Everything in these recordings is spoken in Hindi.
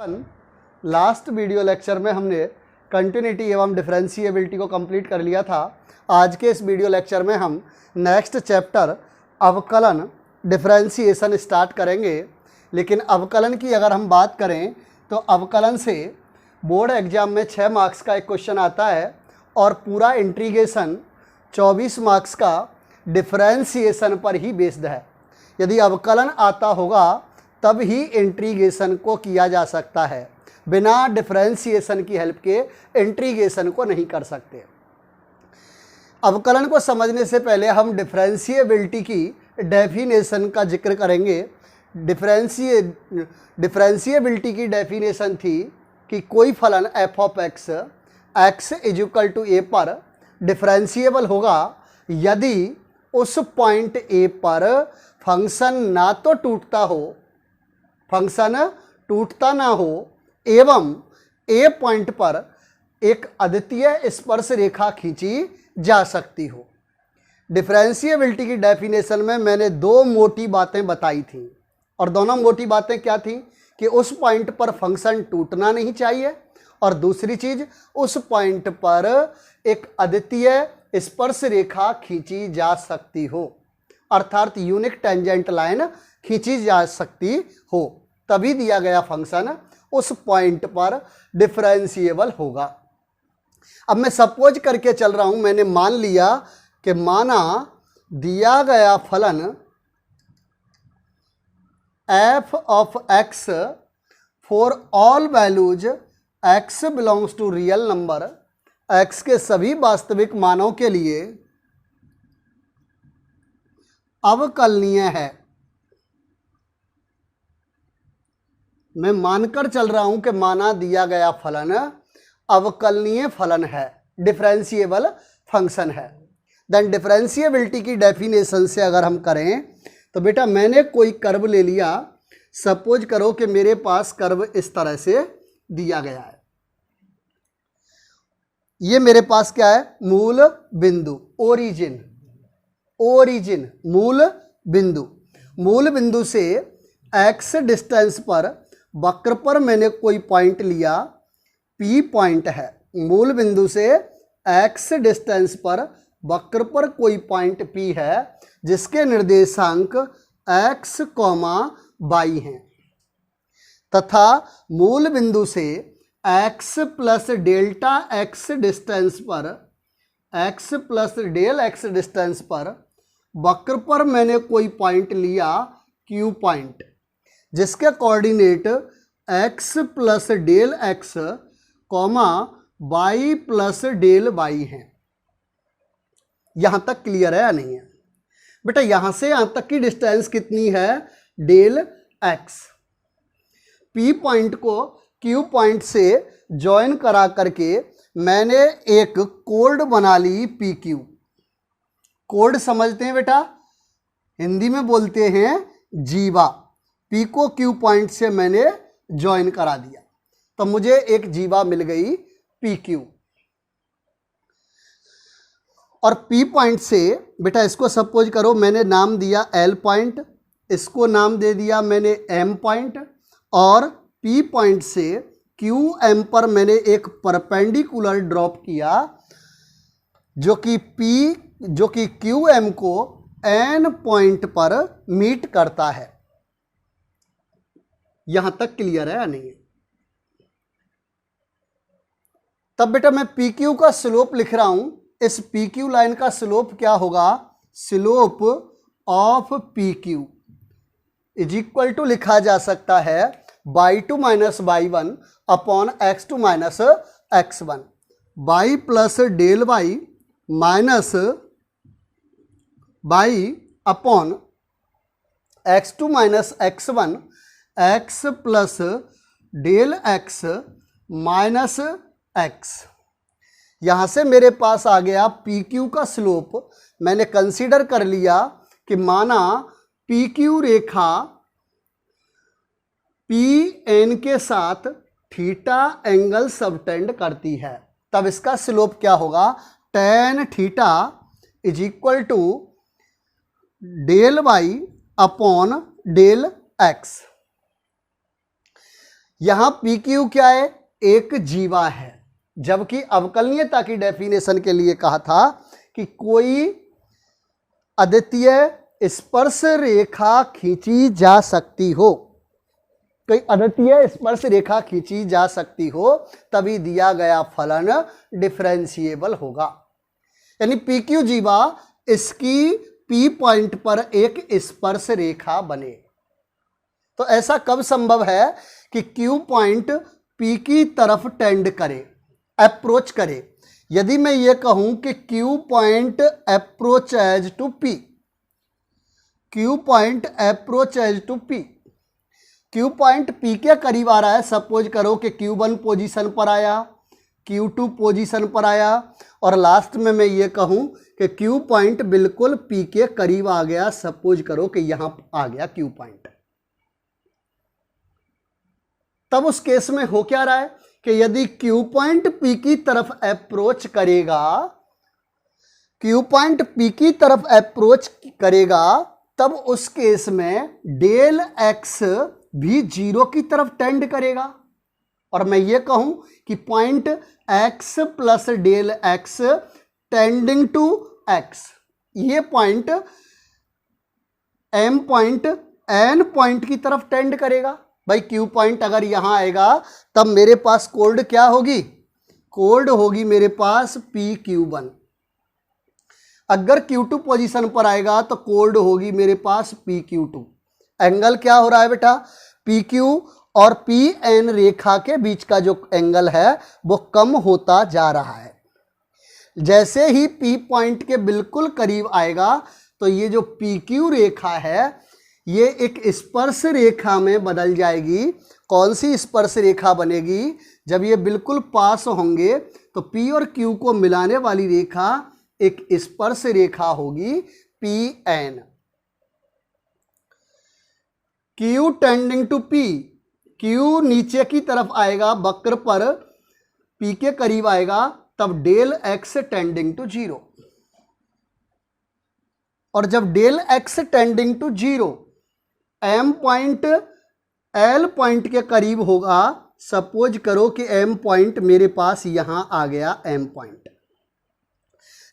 लास्ट वीडियो लेक्चर में हमने कंटिन्यूटी एवं डिफरेंशिएबिलिटी को कंप्लीट कर लिया था। आज के इस वीडियो लेक्चर में हम नेक्स्ट चैप्टर अवकलन डिफरेंशिएशन स्टार्ट करेंगे। लेकिन अवकलन की अगर हम बात करें तो अवकलन से बोर्ड एग्जाम में 6 मार्क्स का एक क्वेश्चन आता है और पूरा इंटीग्रेशन 24 मार्क्स का डिफरेंशिएशन पर ही बेस्ड है। यदि अवकलन आता होगा तब ही इंटीग्रेशन को किया जा सकता है, बिना डिफरेंशिएशन की हेल्प के इंटीग्रेशन को नहीं कर सकते। अवकलन को समझने से पहले हम डिफरेंशिएबिलिटी की डेफिनेशन का जिक्र करेंगे। डिफरेंशिएबिलिटी की डेफिनेशन थी कि कोई फलन f of x x is equal to a पर डिफरेंशिएबल होगा यदि उस पॉइंट a पर फंक्शन ना तो टूटता हो, फंक्शन टूटता ना हो एवं a पॉइंट पर एक अद्वितीय स्पर्श रेखा खींची जा सकती हो। डिफरेंशिएबिलिटी की डेफिनेशन में मैंने 2 मोटी बातें बताई थी और दोनों मोटी बातें क्या थी कि उस पॉइंट पर फंक्शन टूटना नहीं चाहिए और दूसरी चीज उस पॉइंट पर एक अद्वितीय स्पर्श रेखा खींची जा सकती हो, अर्थात यूनिक टेंजेंट लाइन खींची जा सकती हो, तभी दिया गया फंक्शन उस पॉइंट पर डिफरेंशिएबल होगा। अब मैं सपोज करके चल रहा हूं, मैंने मान लिया कि माना दिया गया फलन f of x for all values x belongs to real number, x के सभी वास्तविक मानों के लिए अवकलनीय है। मैं मानकर चल रहा हूं कि माना दिया गया फलन अवकलनीय फलन है, डिफरेंशिएबल फंक्शन है। देन डिफरेंशिएबिलिटी की डेफिनेशन से अगर हम करें तो बेटा मैंने कोई कर्व ले लिया, सपोज करो कि मेरे पास कर्व इस तरह से दिया गया है। ये मेरे पास क्या है? मूल बिंदु, ओरिजिन, ओरिजिन मूल बिंदु। मूल बिंदु से x डिस्टेंस पर वक्र पर मैंने कोई पॉइंट लिया, P पॉइंट है। मूल बिंदु से x डिस्टेंस पर वक्र पर कोई पॉइंट P है जिसके निर्देशांक x, y हैं तथा मूल बिंदु से x plus delta x distance पर, x plus del x distance पर वक्र पर मैंने कोई पॉइंट लिया Q पॉइंट जिसके coordinate x plus del x, y plus del y हैं। यहां तक क्लियर है या नहीं है बेटा? यहां से यहां तक की डिस्टेंस कितनी है? Del x। P पॉइंट को Q पॉइंट से ज्वाइन करा करके मैंने एक कोड बना ली PQ। कोड समझते हैं बेटा? हिंदी में बोलते हैं जीवा। P को Q पॉइंट से मैंने ज्वाइन करा दिया तो मुझे एक जीवा मिल गई PQ। और P पॉइंट से बेटा इसको सपोज करो मैंने नाम दिया L पॉइंट, इसको नाम दे दिया मैंने M पॉइंट और P पॉइंट से QM पर मैंने एक परपेंडिकुलर ड्रॉप किया जो कि QM को N पॉइंट पर मीट करता है। यहां तक क्लियर है या नहीं? तब बेटा मैं PQ का स्लोप लिख रहा हूं। इस PQ लाइन का स्लोप क्या होगा? Slope of PQ is equal to लिखा जा सकता है y2 minus y1 upon x2 minus x1, y plus del y minus y upon x2 minus x1, x plus del x minus x। यहां से मेरे पास आ गया PQ का स्लोप। मैंने कंसीडर कर लिया कि माना PQ रेखा PN के साथ थीटा एंगल सबटेंड करती है, तब इसका स्लोप क्या होगा? tan theta is equal to del y upon del x। यहां पी क्यू क्या है, एक जीवा है, जबकि अवकलनीयता की डेफिनेशन के लिए कहा था कि कोई अद्वितीय स्पर्श रेखा खींची जा सकती हो, कोई अद्वितीय स्पर्श रेखा खींची जा सकती हो, तभी दिया गया फलन डिफरेंशिएबल होगा। यानी पी क्यू जीवा इसकी पी पॉइंट पर एक स्पर्श रेखा बने। तो ऐसा कब संभव है कि क्यू पॉइंट पी की तरफ टेंड करे, अप्रोच करे। यदि मैं ये कहूं कि Q point approaches to P, Q point approaches to P, Q point P के करीब आ रहा है। सपोज करो कि Q1 पोजीशन पर आया, Q2 पोजीशन पर आया, और लास्ट में मैं ये कहूं कि क्यू पॉइंट बिल्कुल पी के करीब आ गया। सपोज करो कि यहां आ गया क्यू पॉइंट। तब उस केस में हो क्या रहा है कि यदि क्यू पॉइंट पी की तरफ अप्रोच करेगा, क्यू पॉइंट पी की तरफ अप्रोच करेगा, तब उस केस में डेल एक्स भी 0 की तरफ टेंड करेगा। और मैं ये कहूं कि point x plus del x tending to x, ये point m point n point की तरफ टेंड करेगा। भाई क्यू पॉइंट अगर यहां आएगा तब मेरे पास कोड क्या होगी, कोड होगी मेरे पास PQ1। अगर Q2 पोजीशन पर आएगा तो कोड होगी मेरे पास PQ2। एंगल क्या हो रहा है बेटा, PQ और PN रेखा के बीच का जो एंगल है वो कम होता जा रहा है। जैसे ही P पॉइंट के बिल्कुल करीब आएगा तो ये जो PQ रेखा है ये एक स्पर्श रेखा में बदल जाएगी। कौन सी स्पर्श रेखा बनेगी, जब ये बिल्कुल पास होंगे तो P और Q को मिलाने वाली रेखा एक स्पर्श रेखा होगी PN। Q tending to P, Q नीचे की तरफ आएगा, वक्र पर P के करीब आएगा, तब डेल x टेंडिंग टू 0। और जब del x tending to 0 M point L point के करीब होगा, सपोज करो कि M पॉइंट मेरे पास यहां आ गया M पॉइंट,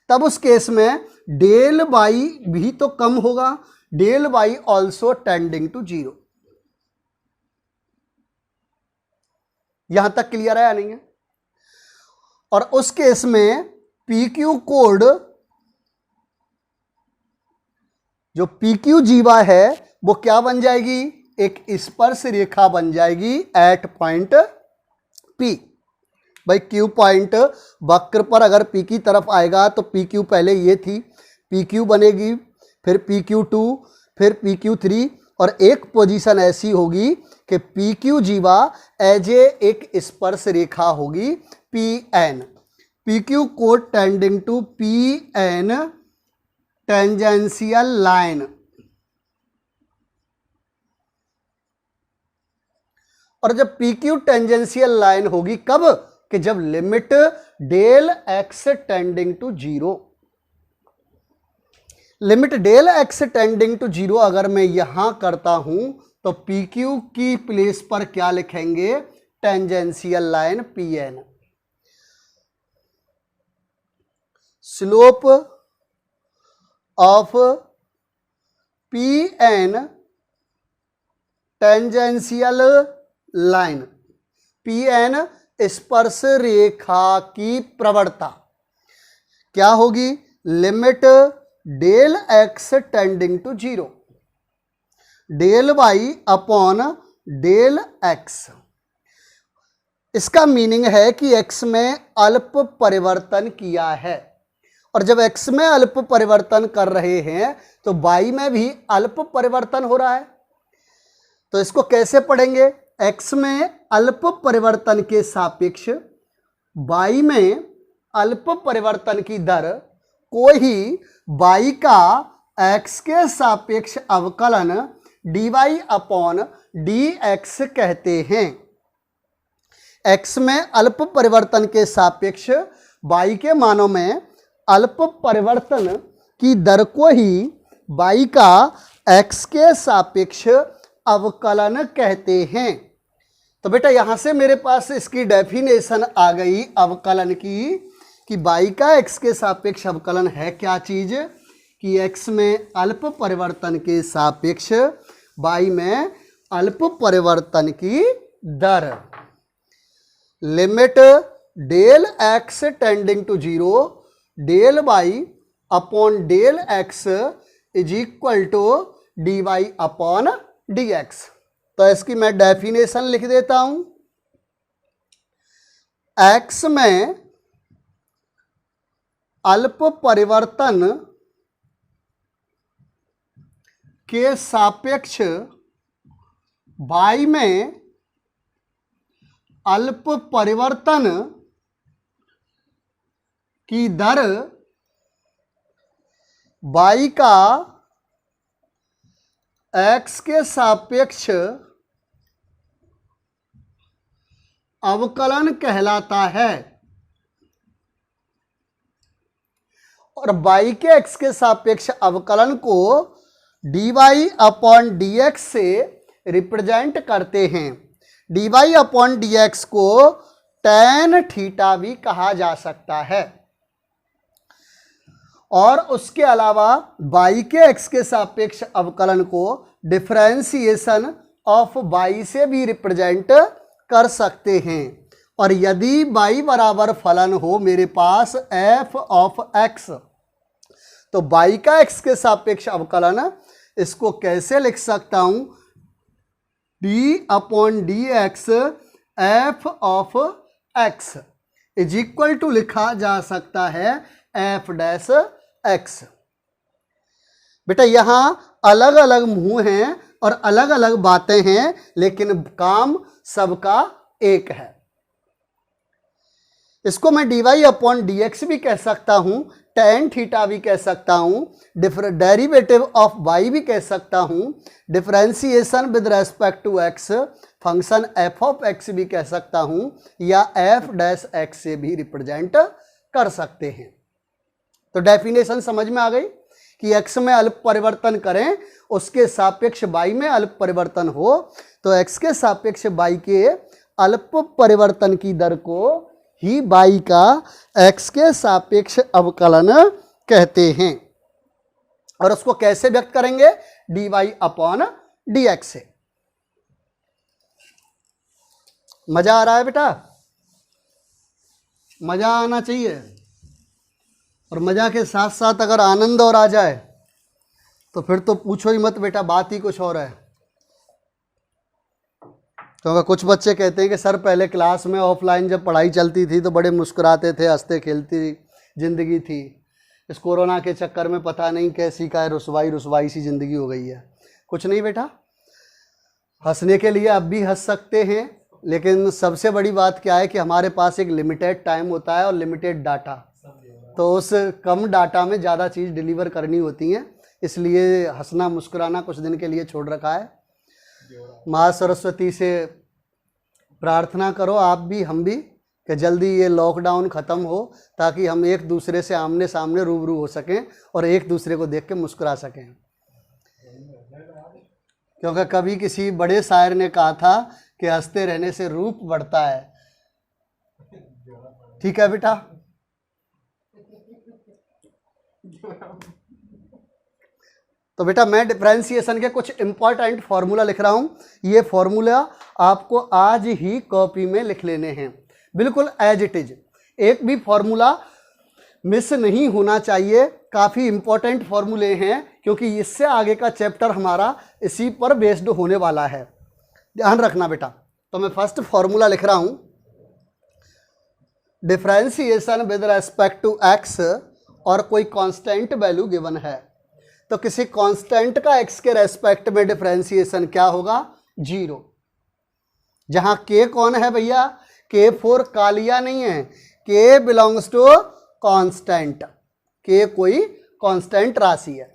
तब उस केस में डेल y भी तो कम होगा, del y also tending to 0। यहां तक क्लियर है या नहीं है? और उस केस में PQ कोड, जो PQ जीवा है वो क्या बन जाएगी, एक स्पर्श रेखा बन जाएगी एट पॉइंट P। भाई Q पॉइंट वक्र पर अगर P की तरफ आएगा तो PQ पहले ये थी, PQ बनेगी, फिर PQ2, फिर PQ3, और एक पोजीशन ऐसी होगी कि PQ जीवा एज एक स्पर्श रेखा होगी PN। PQ कोड tending to PN tangential line. और जब PQ टेंजेंशियल लाइन होगी कब, कि जब limit del x tending to 0, limit del x tending to 0 अगर मैं यहां करता हूं तो PQ की प्लेस पर क्या लिखेंगे, tangential line PN। Slope of PN tangential line, PN स्पर्श रेखा की प्रवणता क्या होगी, limit del x tending to 0 del y upon del x। इसका मीनिंग है कि x में अल्प परिवर्तन किया है, और जब x में अल्प परिवर्तन कर रहे हैं तो y में भी अल्प परिवर्तन हो रहा है। तो इसको कैसे पढ़ेंगे, x में अल्प परिवर्तन के सापेक्ष y में अल्प परिवर्तन की दर को ही y का x के सापेक्ष अवकलन dy अपॉन dx कहते हैं। x में अल्प परिवर्तन के सापेक्ष y के मानों में अल्प परिवर्तन की दर को ही y का x के सापेक्ष अवकलन कहते हैं। तो बेटा यहां से मेरे पास इसकी डेफिनेशन आ गई अवकलन की कि y का x के सापेक्ष अवकलन है क्या चीज कि x में अल्प परिवर्तन के सापेक्ष y में अल्प परिवर्तन की दर। Limit del x tending to 0 del y upon del x is equal to D Y upon D X. तो इसकी मैं डेफिनेशन लिख देता हूं। x में अल्प परिवर्तन के सापेक्ष y में अल्प परिवर्तन की दर y का x के सापेक्ष अवकलन कहलाता है और y के x के सापेक्ष अवकलन को dy अपॉन dx से रिप्रेजेंट करते हैं। dy अपॉन dx को tan थीटा भी कहा जा सकता है और उसके अलावा y के x के सापेक्ष अवकलन को डिफरेंशिएशन ऑफ y से भी रिप्रेजेंट कर सकते हैं। और यदि y बराबर फलन हो मेरे पास f ऑफ x तो y का x के सापेक्ष अवकलन इसको कैसे लिख सकता हूं d upon D x f of x is equal to लिखा जा सकता है f डैश x। बेटा यहां अलग अलग मुंह हैं और अलग अलग बातें हैं लेकिन काम सबका एक है। इसको मैं dy अपॉन डी एक्स भी कह सकता हूं, tan थीटा भी कह सकता हूं, डेरिवेटिव ऑफ y भी कह सकता हूं, differentiation with respect to x function f of x भी कह सकता हूं या f डैश x से भी रिप्रेजेंट कर सकते हैं। तो डेफिनेशन समझ में आ गई कि x में अल्प परिवर्तन करें उसके सापेक्ष y में अल्प परिवर्तन हो तो x के सापेक्ष y के अल्प परिवर्तन की दर को ही y का x के सापेक्ष अवकलन कहते हैं। और उसको कैसे व्यक्त करेंगे dy अपॉन dx से। मजा आ रहा है बेटा? मजा आना चाहिए और मजा के साथ साथ अगर आनंद और आ जाए तो फिर तो पूछो ही मत बेटा, बात ही कुछ और है। क्योंकि कुछ बच्चे कहते हैं कि सर पहले क्लास में ऑफलाइन जब पढ़ाई चलती थी तो बड़े मुस्कुराते थे, हंसते खेलती ज़िंदगी थी। इस कोरोना के चक्कर में पता नहीं कैसी का रुसवाई सी ज़िंदगी हो गई है। कुछ नहीं बेटा, हंसने के लिए अब भी हंस सकते हैं लेकिन सबसे बड़ी बात क्या है कि हमारे पास एक लिमिटेड टाइम होता है और लिमिटेड डाटा, तो उस कम डाटा में ज़्यादा चीज़ डिलीवर करनी होती हैं, इसलिए हंसना मुस्कुराना कुछ दिन के लिए छोड़ रखा है। माँ सरस्वती से प्रार्थना करो आप भी हम भी कि जल्दी ये लॉकडाउन ख़त्म हो ताकि हम एक दूसरे से आमने सामने रूबरू हो सकें और एक दूसरे को देख के मुस्कुरा सकें। क्योंकि कभी किसी बड़े शायर ने कहा था कि हंसते रहने से रूप बढ़ता है। ठीक है बेटा? तो बेटा मैं डिफरेंशिएशन के कुछ इंपॉर्टेंट फार्मूला लिख रहा हूं। ये फार्मूला आपको आज ही कॉपी में लिख लेने हैं, बिल्कुल एज इट इज। एक भी फार्मूला मिस नहीं होना चाहिए, काफ़ी इंपॉर्टेंट फार्मूले हैं क्योंकि इससे आगे का चैप्टर हमारा इसी पर बेस्ड होने वाला है, ध्यान रखना बेटा। तो मैं फर्स्ट फार्मूला लिख रहा हूं, differentiation with respect to x और कोई कांस्टेंट वैल्यू गिवन है तो किसी कांस्टेंट का x के रेस्पेक्ट में डिफरेंशिएशन क्या होगा? 0। जहां k कौन है भैया? k फॉर कालिया नहीं है, k belongs to constant. k कोई कांस्टेंट राशि है,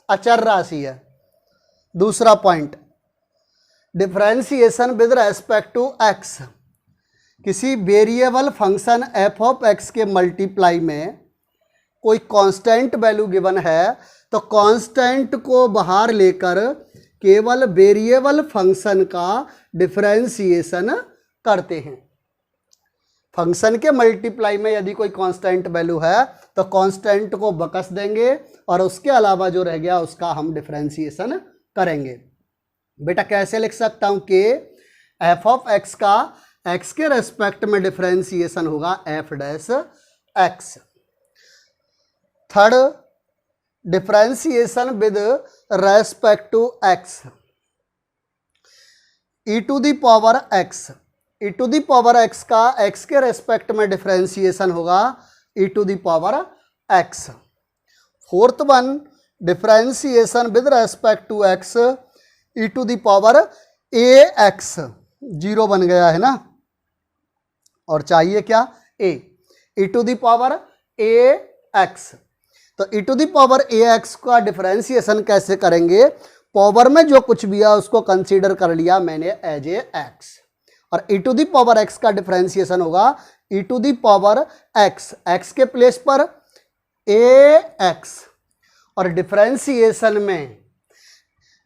अचर राशि है। दूसरा point, differentiation with respect to x किसी variable function f of x के मल्टीप्लाई में कोई कांस्टेंट वैल्यू गिवन है तो कांस्टेंट को बाहर लेकर केवल वेरिएबल फंक्शन का डिफरेंशिएशन करते हैं। फंक्शन के मल्टीप्लाई में यदि कोई कांस्टेंट वैल्यू है तो कांस्टेंट को बकस देंगे और उसके अलावा जो रह गया उसका हम डिफरेंशिएशन करेंगे। बेटा कैसे लिख सकता हूं कि एफ ऑफ एक्स का एक्स के रेस्पेक्ट में डिफरेंशिएशन होगा F dash X. Third, differentiation with respect to X, E to the power X. E to the power x का एक्स के रेस्पेक्ट में डिफरेंशिएशन होगा ई to the power X. Fourth one, differentiation with respect to X E to the power A X. Zero बन गया है ना, और चाहिए क्या, A. E to the power A x. तो ई to the power A X का डिफरेंशिएशन कैसे करेंगे, पावर में जो कुछ भी है उसको कंसीडर कर लिया मैंने एज ए एक्स, और E to the power x का डिफरेंशिएशन होगा ई to the power X, X के प्लेस पर ए एक्स। और डिफरेंशिएशन में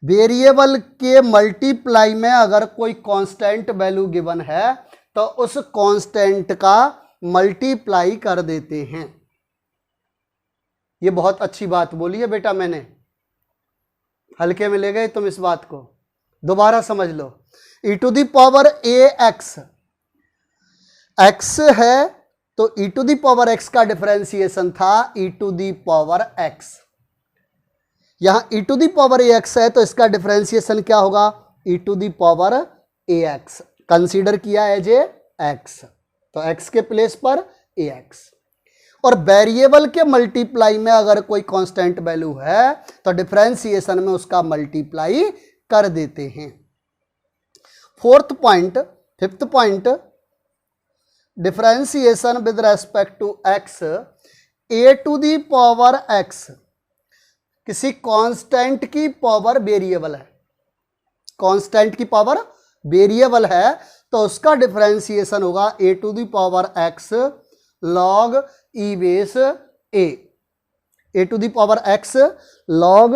वेरिएबल के मल्टीप्लाई में अगर कोई कांस्टेंट वैल्यू गिवन है तो उस कांस्टेंट का मल्टीप्लाई कर देते हैं। ये बहुत अच्छी बात बोली है बेटा मैंने, हल्के में ले गए तुम इस बात को, दोबारा समझ लो। E to the power A x, x है तो ई टू द पावर एक्स का डिफरेंशिएशन था e to the power x. यहां e to the power A x है तो इसका डिफरेंशिएशन क्या होगा, ई to the power A x, consider किया एज ए एक्स, तो एक्स के प्लेस पर ए एक्स। और वेरिएबल के मल्टीप्लाई में अगर कोई कांस्टेंट वैल्यू है तो डिफरेंशिएशन में उसका मल्टीप्लाई कर देते हैं। Fourth point, fifth point, differentiation with respect to x a to the power x. किसी कांस्टेंट की पावर वेरिएबल है, कांस्टेंट की पावर वेरिएबल है तो उसका डिफरेंशिएशन होगा a to the power x log e base a, a to the power x log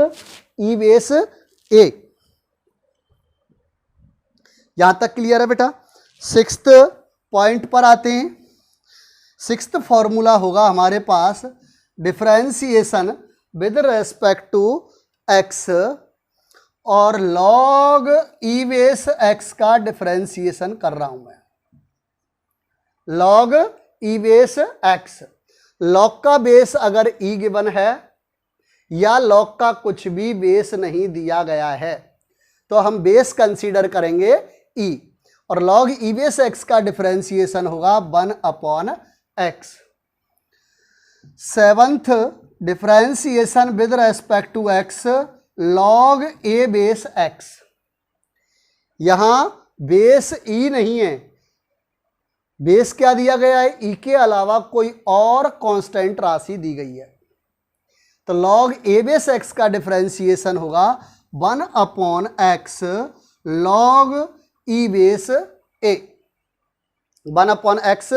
e base a. यहां तक क्लियर है बेटा। सिक्स्थ पॉइंट पर आते हैं। सिक्स्थ फॉर्मूला होगा हमारे पास differentiation with respect to x और लॉग ई बेस एक्स का डिफरेंशिएशन कर रहा हूं मैं, log e base x. Log का बेस अगर ई गिवन है या लॉग का कुछ भी बेस नहीं दिया गया है तो हम बेस कंसीडर करेंगे ई, और लॉग ई बेस एक्स का डिफरेंशिएशन होगा 1/x। Seventh, differentiation with respect to x log a base x. यहां बेस ई नहीं है, बेस क्या दिया गया है, ई के अलावा कोई और कांस्टेंट राशि दी गई है, तो लॉग ए बेस एक्स का डिफरेंशिएशन होगा 1/x log e base a, 1/x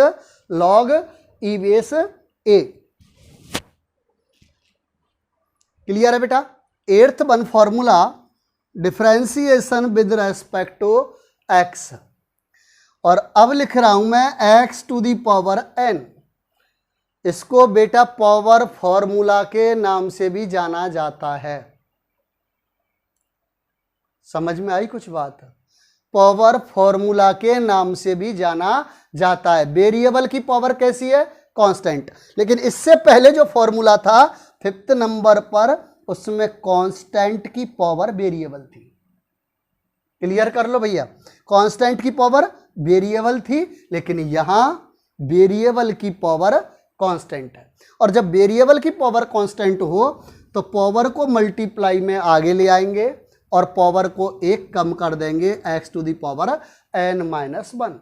log e base a. Clear है बेटा। Eighth one formula differentiation with respect to x, और अब लिख रहा हूं मैं x to the power n। इसको बेटा पावर फॉर्मूला के नाम से भी जाना जाता है। समझ में आई कुछ बात, पावर फॉर्मूला के नाम से भी जाना जाता है। वेरिएबल की पावर कैसी है, कांस्टेंट, लेकिन इससे पहले जो फॉर्मूला था फिफ्थ नंबर पर उसमें कांस्टेंट की पावर वेरिएबल थी। क्लियर कर लो भैया, कांस्टेंट की पावर वेरिएबल थी लेकिन यहां वेरिएबल की पावर कांस्टेंट है, और जब वेरिएबल की पावर कांस्टेंट हो तो पावर को मल्टीप्लाई में आगे ले आएंगे और पावर को एक कम कर देंगे, x to the power n-1।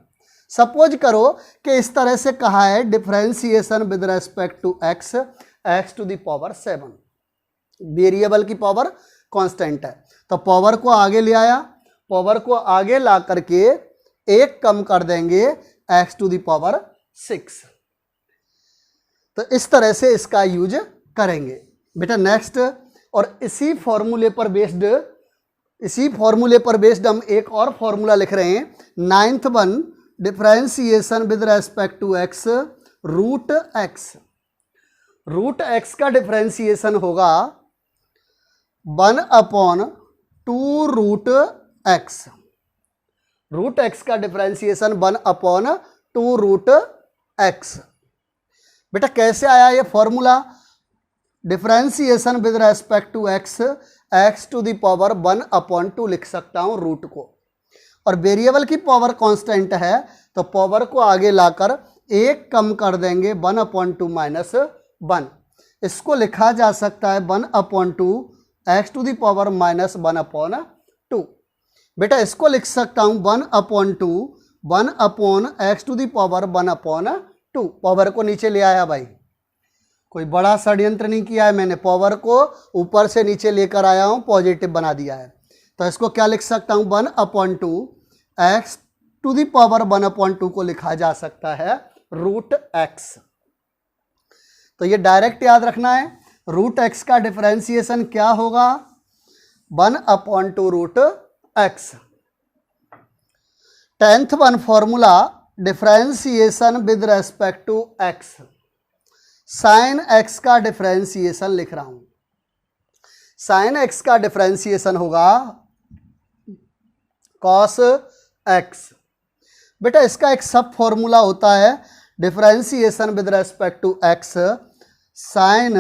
Suppose करो कि इस तरह से कहा है differentiation with respect to x, x to the power 7। Variable की पावर कांस्टेंट है तो पावर को आगे ले आया, पावर को आगे ला करके एक कम कर देंगे, x टू द पावर 6। तो इस तरह से इसका यूज करेंगे बेटा। नेक्स्ट, और इसी फॉर्मूले पर बेस्ड इसी फॉर्मूले पर बेस्ड हम एक और फॉर्मूला लिख रहे हैं, 9th one, differentiation with respect to x root x. Root x का डिफरेंशिएशन होगा 1/2 रूट एक्स। रूट एक्स का डिफरेंशिएशन 1/2 रूट एक्स। बेटा कैसे आया ये formula? Differentiation with respect to x, x to the power 1/2 लिख सकता हूं रूट को, और वेरिएबल की पावर कांस्टेंट है तो पावर को आगे लाकर एक कम कर देंगे, 1/2 माइनस 1। इसको लिखा जा सकता है 1/2 x to the power minus 1/2। बेटा इसको लिख सकता हूं 1/2 1/x to the power 1/2। Power को नीचे ले आया भाई, कोई बड़ा षड्यंत्र नहीं किया है मैंने, पावर को ऊपर से नीचे लेकर आया हूं, पॉजिटिव बना दिया है। तो इसको क्या लिख सकता हूं 1/2 एक्स टू द पावर 1/2 को लिखा जा सकता है रूट एक्स। तो ये डायरेक्ट याद रखना है, रूट एक्स का डिफरेंशिएशन क्या होगा? 1/2 root x. 10th one formula, differentiation with respect to x. Sine x का डिफरेंशिएशन लिख रहा हूं। साइन एक्स का डिफरेंशिएशन होगा कॉस एक्स। बेटा इसका एक सब फॉर्मूला होता है, differentiation with respect to x sine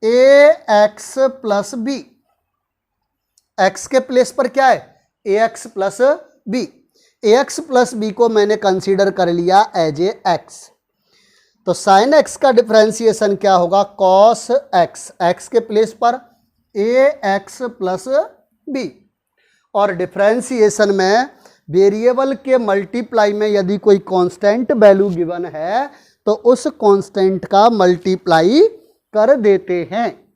a x plus b. X के प्लेस पर क्या है? A x plus b. A x plus b को मैंने कंसीडर कर लिया एज ए एक्स, तो साइन एक्स का डिफरेंशिएशन क्या होगा? कॉस एक्स, एक्स के प्लेस पर ए एक्स प्लस बी। और डिफरेंशिएशन में वेरिएबल के मल्टीप्लाई में यदि कोई कांस्टेंट वैल्यू गिवन है तो उस कांस्टेंट का मल्टीप्लाई कर देते हैं,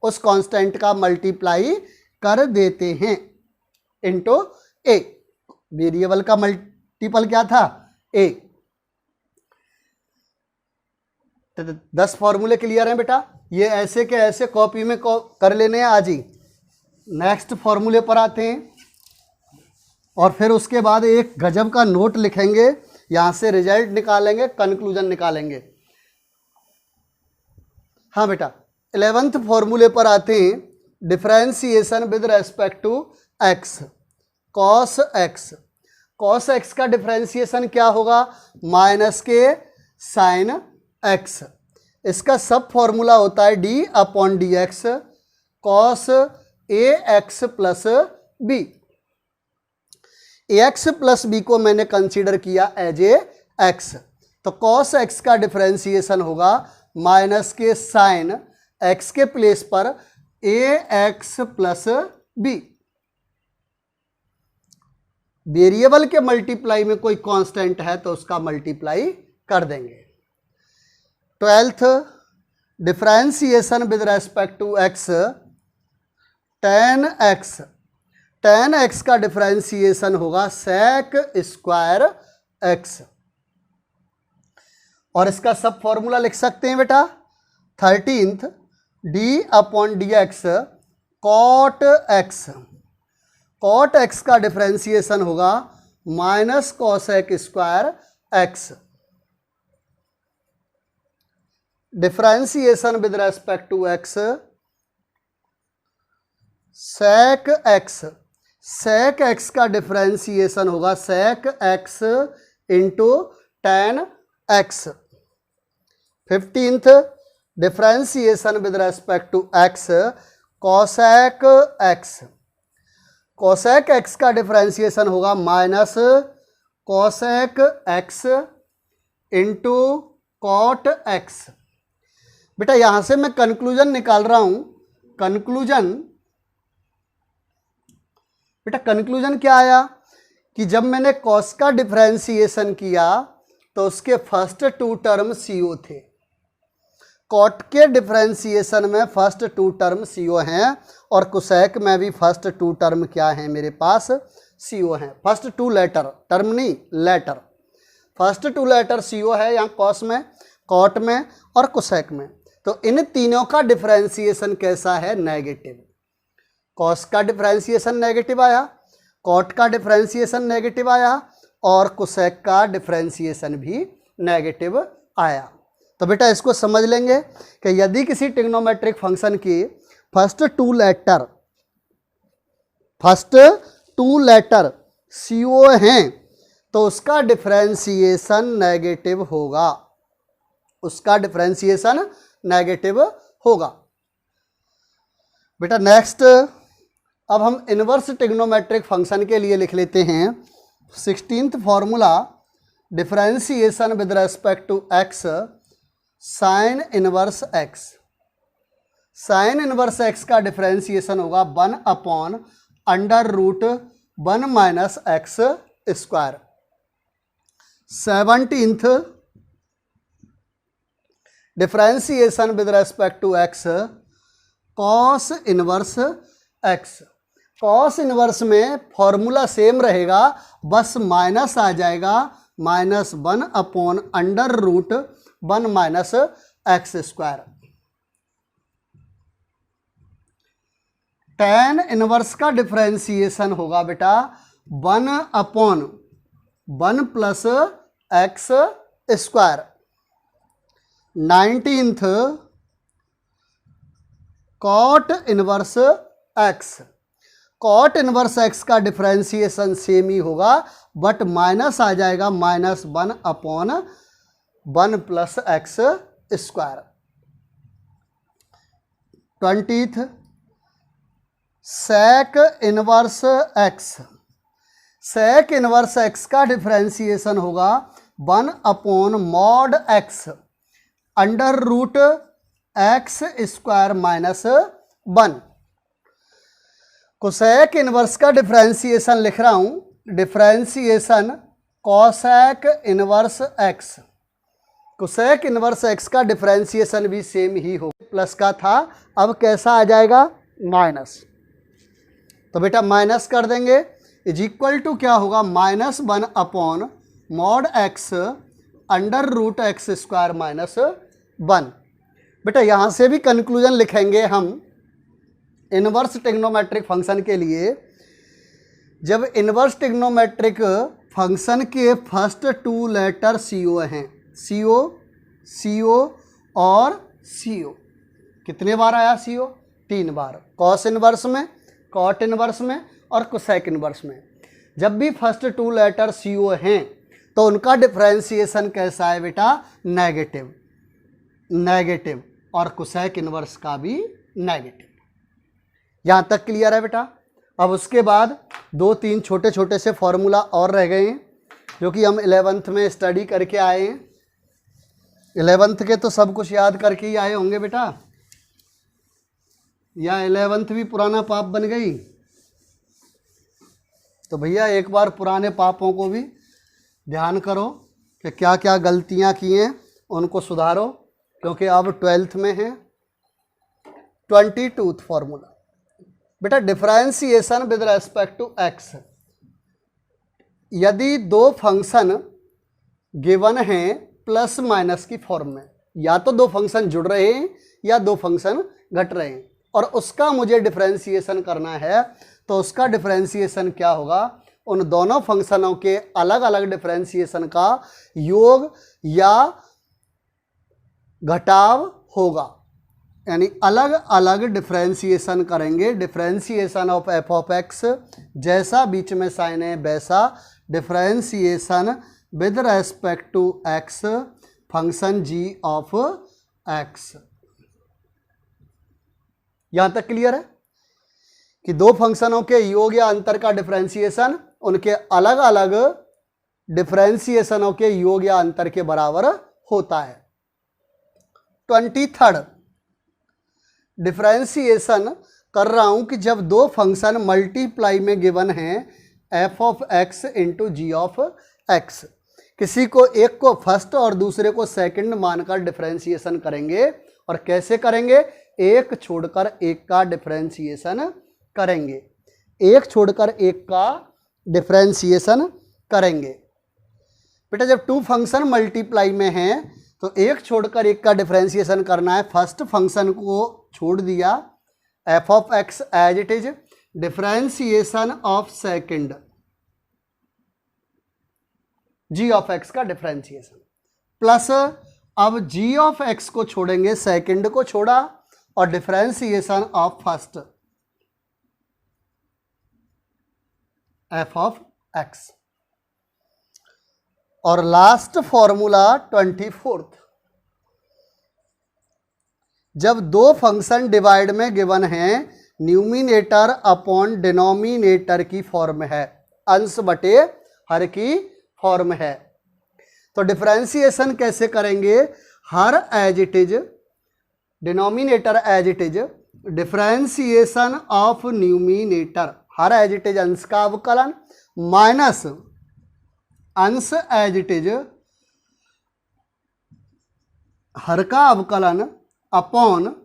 उस कांस्टेंट का मल्टीप्लाई कर देते हैं इनटू ए। वेरिएबल का मल्टीपल क्या था? ए। 10 फॉर्मूले क्लियर हैं बेटा, ये ऐसे के ऐसे कॉपी में कर लेने हैं आज ही। नेक्स्ट फॉर्मूले पर आते हैं और फिर उसके बाद एक गजब का नोट लिखेंगे, यहां से रिजल्ट निकालेंगे, कंक्लूजन निकालेंगे। हाँ बेटा 11th फॉर्मूले पर आते हैं, differentiation with respect to x, cos x. Cos x का डिफरेंशिएशन क्या होगा? माइनस के साइन एक्स। इसका सब फॉर्मूला होता है d/dx cos A x plus b. A x plus b को मैंने कंसीडर किया एज ए एक्स, तो कॉस एक्स का डिफरेंशिएशन होगा माइनस के साइन एक्स के प्लेस पर ए एक्स प्लस बी। वेरिएबल के मल्टीप्लाई में कोई कांस्टेंट है तो उसका मल्टीप्लाई कर देंगे। 12th differentiation with respect to x, tan x। tan x का डिफरेंशिएशन होगा sec स्क्वायर x, और इसका सब फॉर्मूला लिख सकते हैं बेटा 13th d/dx cot x। cot x का डिफरेंशिएशन होगा minus cosec square x। Differentiation with respect to x, sec x। sec x का डिफरेंशिएशन होगा sec x into tan x। 15th differentiation with respect to x, cosec x। cosec x का डिफरेंशिएशन होगा minus cosec x into cot x। बेटा यहां से मैं कंक्लूजन निकाल रहा हूं। कंक्लूजन बेटा कंक्लूजन क्या आया कि जब मैंने कॉस का डिफरेंशिएशन किया तो उसके फर्स्ट 2 टर्म CO थे, कॉट के डिफरेंशिएशन में फर्स्ट 2 टर्म CO हैं, और कोसेक में भी फर्स्ट 2 टर्म क्या हैं मेरे पास? CO हैं। फर्स्ट 2 लेटर, टर्म नहीं लेटर, फर्स्ट 2 लेटर CO है यहाँ कॉस में, कॉट में और कोसेक में। तो इन तीनों का डिफरेंशिएशन कैसा है? नेगेटिव। कॉस का डिफरेंशिएशन नेगेटिव आया, कॉट का डिफरेंशिएशन नेगेटिव आया और कोसेक का डिफरेंशिएशन भी नेगेटिव आया। तो बेटा इसको समझ लेंगे कि यदि किसी ट्रिग्नोमेट्रिक फंक्शन की फर्स्ट टू लेटर CO हैं तो उसका डिफरेंशिएशन नेगेटिव होगा, उसका डिफरेंशिएशन नेगेटिव होगा। बेटा नेक्स्ट अब हम इनवर्स ट्रिग्नोमेट्रिक फंक्शन के लिए लिख लेते हैं 16th formula differentiation with respect to x sine inverse x। Sine inverse x का डिफरेंशिएशन होगा 1/√1 minus x square. 17th differentiation with respect to x cos inverse x। Cos inverse में फॉर्मूला सेम रहेगा, बस माइनस आ जाएगा, -1/√1 minus x square. tan inverse का डिफरेंशिएशन होगा बेटा 1/1 plus x square. 19th cot inverse x। Cot inverse x का डिफरेंशिएशन सेम ही होगा बट माइनस आ जाएगा, -1/1 plus x square. 20th sec inverse x। Sec inverse x का डिफरेंशिएशन होगा 1/mod x √x square minus 1। Cosec inverse का डिफरेंशिएशन लिख रहा हूं, differentiation cosec inverse x। Cosec inverse x का डिफरेंशिएशन भी सेम ही हो, प्लस का था अब कैसा आ जाएगा माइनस। तो बेटा माइनस कर देंगे, इज इक्वल टू क्या होगा -1/mod x √x square minus 1। बेटा यहाँ से भी कंक्लूजन लिखेंगे हम इनवर्स ट्रिग्नोमेट्रिक फंक्शन के लिए। जब इनवर्स ट्रिग्नोमेट्रिक फंक्शन के फर्स्ट 2 लेटर CO हैं, CO और CO, कितने बार आया CO? 3 बार, कॉस इनवर्स में, कॉट इनवर्स में और कोसेक इनवर्स में। जब भी फर्स्ट 2 लेटर CO हैं तो उनका डिफरेंशिएशन कैसा है बेटा? नेगेटिव और कोसेक इनवर्स का भी नेगेटिव। यहाँ तक क्लियर है बेटा। अब उसके बाद 2-3 छोटे छोटे से फॉर्मूला और रह गए हैं जो कि हम 11th में स्टडी करके आए हैं। 11th के तो सब कुछ याद करके ही आए होंगे बेटा, या 11th भी पुराना पाप बन गई? तो भैया एक बार पुराने पापों को भी ध्यान करो कि क्या क्या गलतियां की हैं, उनको सुधारो, क्योंकि अब 12th में है। 22th फॉर्मूला बेटा differentiation with respect to x। यदि 2 फंक्शन गिवन हैं प्लस माइनस की फॉर्म में, या तो 2 फंक्शन जुड़ रहे हैं या 2 फंक्शन घट रहे हैं और उसका मुझे डिफरेंशिएशन करना है, तो उसका डिफरेंशिएशन क्या होगा? उन दोनों फंक्शनों के अलग अलग डिफरेंशिएशन का योग या घटाव होगा, यानी अलग अलग डिफरेंशिएशन करेंगे। Differentiation of f of x, जैसा बीच में साइन है वैसा differentiation with respect to x function g of x। यहां तक क्लियर है कि 2 फंक्शनों के योग या अंतर का डिफरेंशिएशन उनके अलग अलग डिफरेंशिएशनों के योग या अंतर के बराबर होता है। 23rd डिफरेंशिएशन कर रहा हूं कि जब 2 फंक्शन मल्टीप्लाई में गिवन हैं f of x into g of x, किसी को एक को फर्स्ट और दूसरे को सेकंड मानकर डिफरेंशिएशन करेंगे। और कैसे करेंगे? एक छोड़कर एक का डिफरेंशिएशन करेंगे, एक छोड़कर एक का डिफरेंशिएशन करेंगे। बेटा जब 2 फंक्शन मल्टीप्लाई में हैं तो एक छोड़कर एक का डिफरेंशिएशन करना है। फर्स्ट फंक्शन को छोड़ दिया, f of x as it is, differentiation of second g of x का डिफरेंशिएशन, प्लस अब जी ऑफ एक्स को छोड़ेंगे, सेकंड को छोड़ा, और differentiation of first F of x, और लास्ट फॉर्मूला 24th, जब दो फंक्शन डिवाइड में गिवन है, न्यूमिनेटर अपॉन डिनोमिनेटर की फॉर्म है, अंश बटे हर की फॉर्म है। तो डिफरेंशिएशन कैसे करेंगे, हर as it is, denominator as it is, differentiation of numerator, हर एज इट इज अंश का अवकलन, माइनस अंश एज इट इज हर का अवकलन अपॉन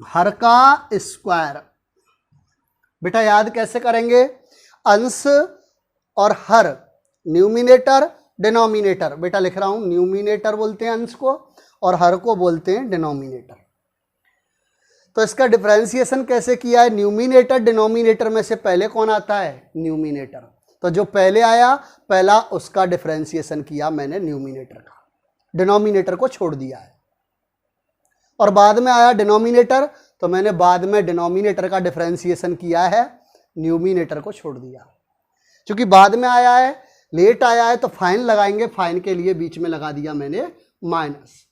हर का स्क्वायर। बेटा याद कैसे करेंगे, अंश और हर, न्यूमिनेटर डिनोमिनेटर, बेटा लिख रहा हूं, न्यूमिनेटर बोलते हैं अंश को और हर को बोलते हैं डिनोमिनेटर। तो इसका डिफरेंशिएशन कैसे किया है, न्यूमिनेटर डिनोमिनेटर में से पहले कौन आता है, न्यूमिनेटर, तो जो पहले आया पहला उसका डिफरेंशिएशन किया मैंने न्यूमिनेटर का, डिनोमिनेटर को छोड़ दिया है, और बाद में आया डिनोमिनेटर, तो मैंने बाद में डिनोमिनेटर का डिफरेंशिएशन किया है, न्यूमिनेटर को छोड़ दिया। क्योंकि बाद में आया है, लेट आया है, तो फाइन लगाएंगे, फाइन के लिए बीच में लगा दिया मैंने माइनस,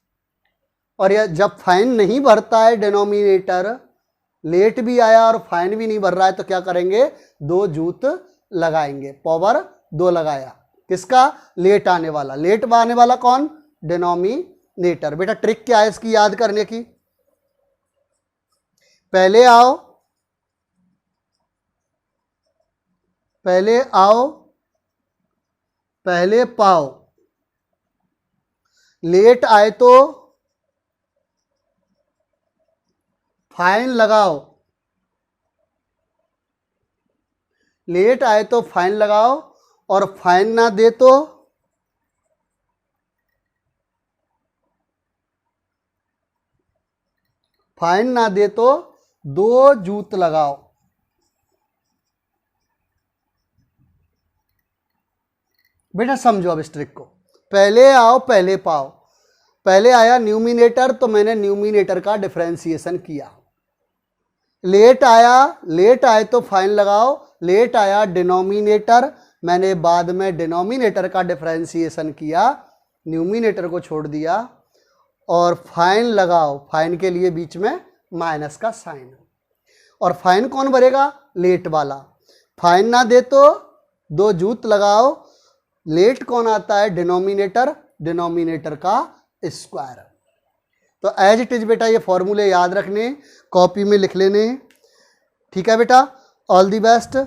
और यह जब फाइन नहीं भरता है डिनोमिनेटर, लेट भी आया और फाइन भी नहीं भर रहा है, तो क्या करेंगे, दो जूत लगाएंगे, पावर 2 लगाया, किसका, लेट आने वाला, लेट आने वाला कौन, डिनोमिनेटर। बेटा ट्रिक क्या है इसकी याद करने की, पहले आओ पहले पाओ, लेट आए तो फाइन लगाओ, लेट आए तो फाइन लगाओ, और फाइन ना दे तो दो जूत लगाओ। बेटा समझो अब इस ट्रिक को, पहले आओ पहले पाओ, पहले आया न्यूमिनेटर, तो मैंने न्यूमिनेटर का डिफरेंशिएशन किया, लेट आए तो फाइन लगाओ, लेट आया डिनोमिनेटर, मैंने बाद में डिनोमिनेटर का डिफरेंशिएशन किया, न्यूमिनेटर को छोड़ दिया, और फाइन लगाओ, फाइन के लिए बीच में माइनस का साइन, और फाइन कौन भरेगा, लेट वाला, फाइन ना दे तो दो जूत लगाओ, लेट कौन आता है, डिनोमिनेटर का स्क्वायर। तो एज इट इज बेटा ये फॉर्मूले याद रखने, कॉपी में लिख लेने, ठीक है बेटा, ऑल दी बेस्ट।